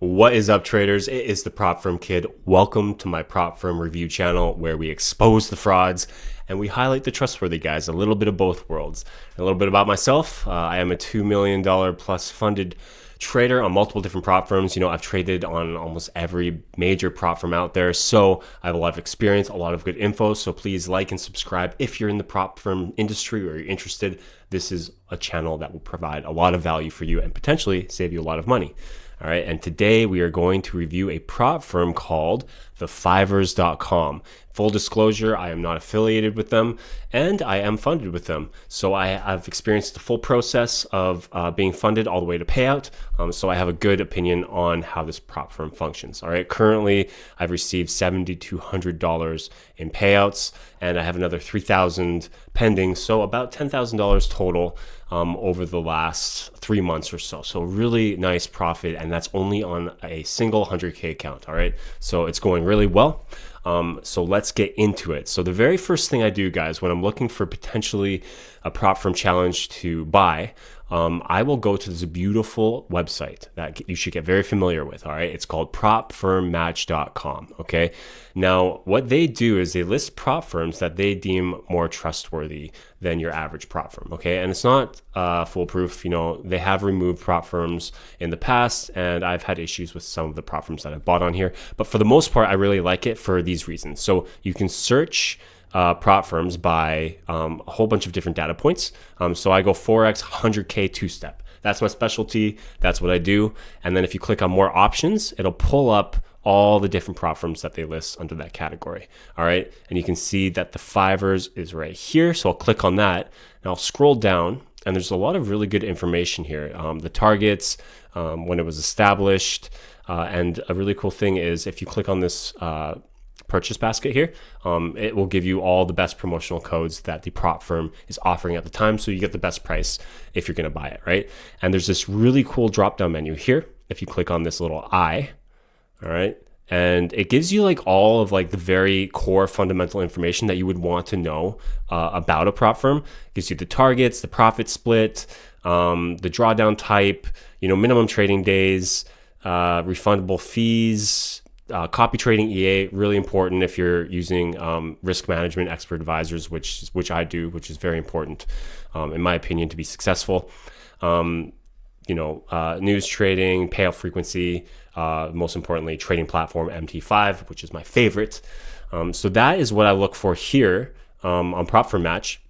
What is up, traders? It is the Prop Firm Kid. Welcome to my Prop Firm review channel where we expose the frauds and we highlight the trustworthy guys, a little bit of both worlds. A little bit about myself. I am a $2 million plus funded trader on multiple different prop firms. I've traded on almost every major prop firm out there. So I have a lot of experience, a lot of good info. So please like and subscribe if you're in the prop firm industry or you're interested. This is a channel that will provide a lot of value for you and potentially save you a lot of money. All right, and today we are going to review a prop firm called thefivers.com. Full disclosure, I am not affiliated with them and I am funded with them. So I've experienced the full process of being funded all the way to payout. So I have a good opinion on how this prop firm functions. All right, currently I've received $7,200 in payouts and I have another $3,000 pending. So about $10,000 total over the last 3 months or so. So really nice profit, and that's only on a single 100K account. All right, so it's going really well. So let's get into it. So the very first thing I do, guys, when I'm looking for potentially a prop firm challenge to buy, I will go to this beautiful website that you should get very familiar with. All right, it's called propfirmmatch.com. Okay, now what they do is they list prop firms that they deem more trustworthy than your average prop firm. Okay, and it's not foolproof. They have removed prop firms in the past, and I've had issues with some of the prop firms that I've bought on here. But for the most part, I really like it for these reasons. So you can search prop firms by a whole bunch of different data points. So I go Forex, 100K, two-step. That's my specialty. That's what I do. And then if you click on more options, it'll pull up all the different prop firms that they list under that category. All right. And you can see that the Fivers is right here. So I'll click on that and I'll scroll down, and there's a lot of really good information here. The targets, when it was established. And a really cool thing is if you click on this purchase basket here, it will give you all the best promotional codes that the prop firm is offering at the time, so you get the best price if you're going to buy it, right? And there's this really cool drop down menu here if you click on this little eye. All right, and it gives you all of the very core fundamental information that you would want to know about a prop firm. It gives you the targets, the profit split, the drawdown type, minimum trading days, refundable fees, copy trading EA, really important if you're using risk management expert advisors, which I do, which is very important in my opinion to be successful. News trading, payout frequency, most importantly, trading platform MT5, which is my favorite. So that is what I look for here on Prop Firm Match.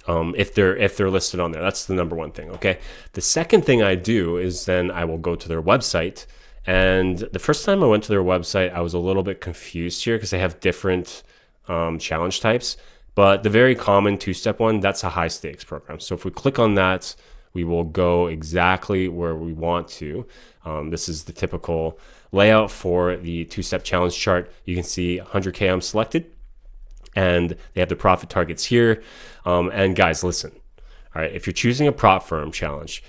If they're listed on there, that's the number one thing. Okay. The second thing I do is then I will go to their website. And the first time I went to their website, I was a little bit confused here because they have different challenge types. But the very common two-step one, that's a high stakes program. So if we click on that, we will go exactly where we want to. This is the typical layout for the two-step challenge chart. You can see 100K I'm selected, and they have the profit targets here. And guys, listen. All right, if you're choosing a prop firm challenge,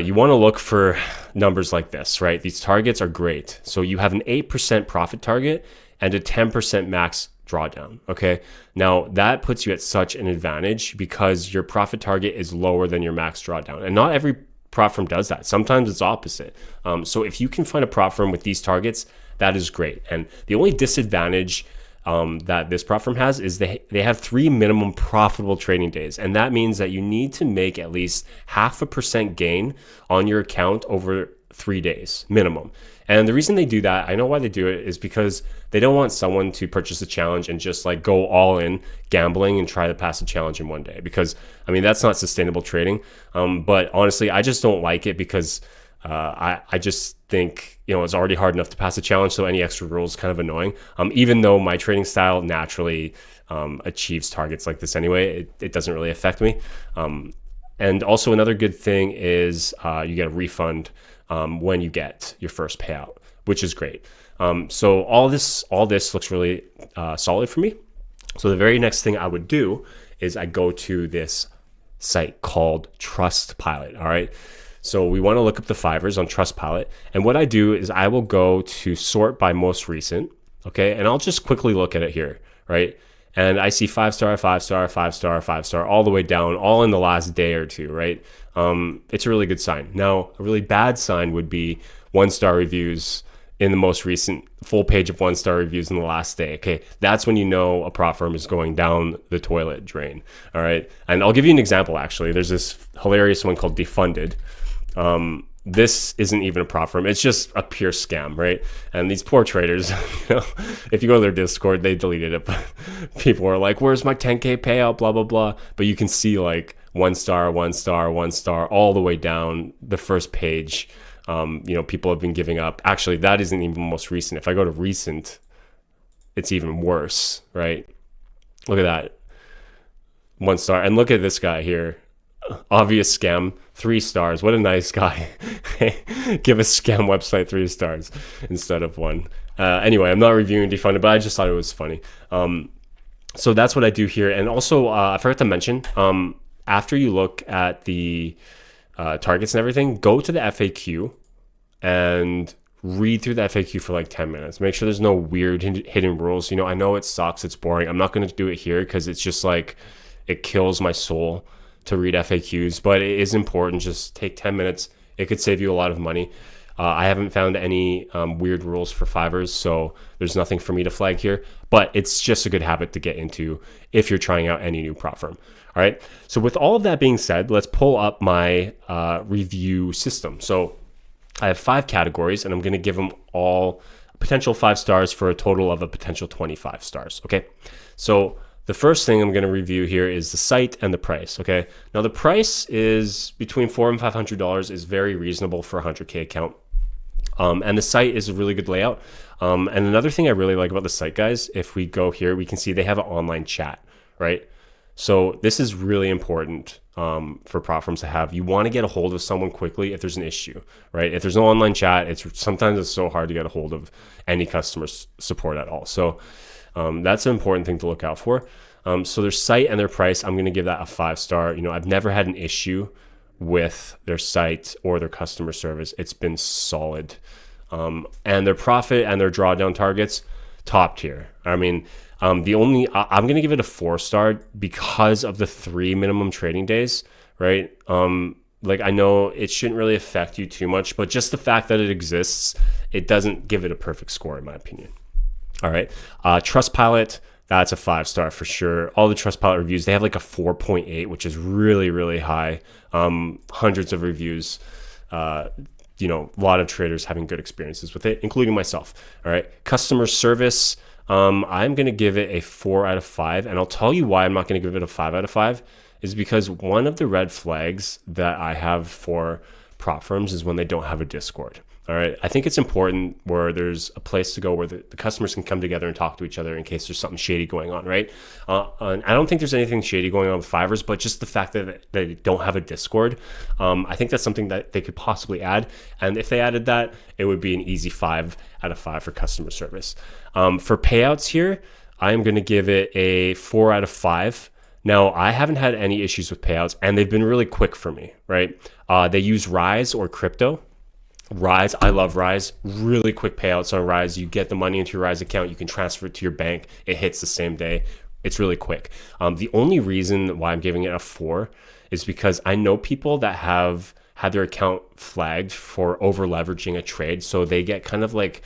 you want to look for numbers like this, right? These targets are great. So you have an 8% profit target and a 10% max drawdown. Okay. Now that puts you at such an advantage because your profit target is lower than your max drawdown. And not every prop firm does that. Sometimes it's opposite. So if you can find a prop firm with these targets, that is great. And the only disadvantage that this prop firm has is they have 3 minimum profitable trading days. And that means that you need to make at least 0.5% gain on your account over 3 days minimum. And the reason they do that, I know why they do it, is because they don't want someone to purchase a challenge and just go all in gambling and try to pass a challenge in one day, because that's not sustainable trading. But honestly, I just don't like it because I just think, it's already hard enough to pass a challenge. So any extra rule is kind of annoying. Even though my trading style naturally achieves targets like this anyway, it doesn't really affect me. And also another good thing is you get a refund when you get your first payout, which is great. So all this looks really solid for me. So the very next thing I would do is I go to this site called Trustpilot. All right. So we want to look up the Fivers on Trustpilot. And what I do is I will go to sort by most recent. Okay. And I'll just quickly look at it here. Right. And I see 5-star, 5-star, 5-star, 5-star, all the way down, all in the last day or two, right? It's a really good sign. Now, a really bad sign would be 1-star reviews in the most recent full page of 1-star reviews in the last day. Okay, that's when you know a prop firm is going down the toilet drain. All right, and I'll give you an example. Actually, there's this hilarious one called Defunded. This isn't even a prop firm. It's just a pure scam, right? And these poor traders, if you go to their Discord, they deleted it. But people are like, where's my 10K payout, blah, blah, blah. But you can see like 1-star, 1-star, 1-star, all the way down the first page. People have been giving up. Actually, that isn't even most recent. If I go to recent, it's even worse, right? Look at that. 1-star. And look at this guy here. Obvious scam, 3 stars. What a nice guy. Give a scam website 3 stars instead of 1. Anyway, I'm not reviewing Defunded, but I just thought it was funny. So that's what I do here. And also, I forgot to mention, after you look at the targets and everything, go to the FAQ and read through the FAQ for like 10 minutes. Make sure there's no weird hidden rules. I know it sucks. It's boring. I'm not going to do it here because it's just like, it kills my soul to read FAQs, but it is important. Just take 10 minutes. It could save you a lot of money. I haven't found any weird rules for Fivers, so there's nothing for me to flag here, but it's just a good habit to get into if you're trying out any new prop firm. All right. So with all of that being said, let's pull up my review system. So I have 5 categories, and I'm going to give them all potential 5 stars for a total of a potential 25 stars. Okay. So the first thing I'm going to review here is the site and the price. Okay. Now the price is between $400 and $500, is very reasonable for a 100K account. And the site is a really good layout. And another thing I really like about the site, guys, if we go here, we can see they have an online chat, right? So this is really important for prop firms to have. You want to get a hold of someone quickly if there's an issue, right? If there's no online chat, sometimes it's so hard to get a hold of any customer support at all. So that's an important thing to look out for. So their site and their price, I'm going to give that a 5-star. I've never had an issue with their site or their customer service. It's been solid. And their profit and their drawdown targets, top tier. I mean, I'm going to give it a 4-star because of the 3 minimum trading days, right? I know it shouldn't really affect you too much, but just the fact that it exists, it doesn't give it a perfect score in my opinion. All right. Trustpilot, that's a 5-star for sure. All the Trustpilot reviews, they have like a 4.8, which is really, really high. Hundreds of reviews. A lot of traders having good experiences with it, including myself. All right. Customer service, I'm going to give it a 4 out of 5. And I'll tell you why I'm not going to give it a 5 out of 5 is because one of the red flags that I have for prop firms is when they don't have a Discord. All right. I think it's important where there's a place to go where the customers can come together and talk to each other in case there's something shady going on, right? And I don't think there's anything shady going on with Fivers, but just the fact that they don't have a Discord, I think that's something that they could possibly add. And if they added that, it would be an easy 5 out of 5 for customer service. For payouts here, I'm going to give it a 4 out of 5. Now, I haven't had any issues with payouts, and they've been really quick for me, right? They use Rise or crypto. Rise, I love Rise. Really quick payouts on Rise. You get the money into your Rise account, you can transfer it to your bank. It hits the same day. It's really quick. The only reason why I'm giving it a 4 is because I know people that have had their account flagged for over leveraging a trade, so they get kind of like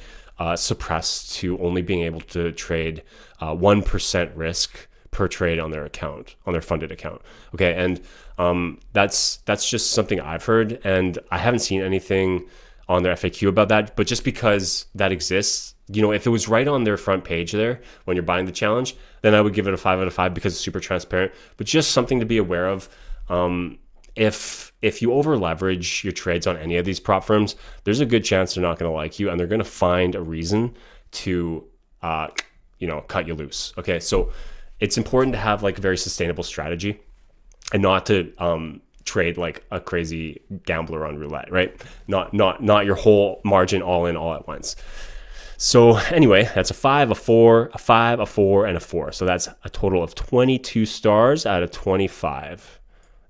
suppressed to only being able to trade 1% risk per trade on their account, on their funded account. Okay, and that's just something I've heard, and I haven't seen anything on their FAQ about that, but just because that exists, if it was right on their front page there when you're buying the challenge, then I would give it a 5 out of 5 because it's super transparent. But just something to be aware of. If you over leverage your trades on any of these prop firms, there's a good chance they're not going to like you, and they're going to find a reason to cut you loose. Okay, so it's important to have like a very sustainable strategy and not to trade like a crazy gambler on roulette, right? Not your whole margin all in all at once. So anyway, that's a 5, a 4, a 5, a 4, and a 4. So that's a total of 22 stars out of 25.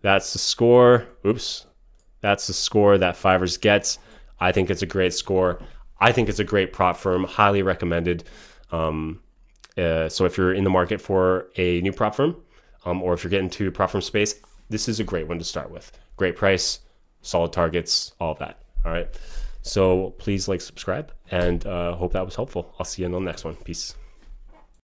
That's the score. That's the score that Fivers gets. I think it's a great score. I think it's a great prop firm, highly recommended. So if you're in the market for a new prop firm, or if you're getting to prop firm space, this is a great one to start with. Great price, solid targets, all of that. All right. So please like, subscribe, and hope that was helpful. I'll see you in the next one. Peace.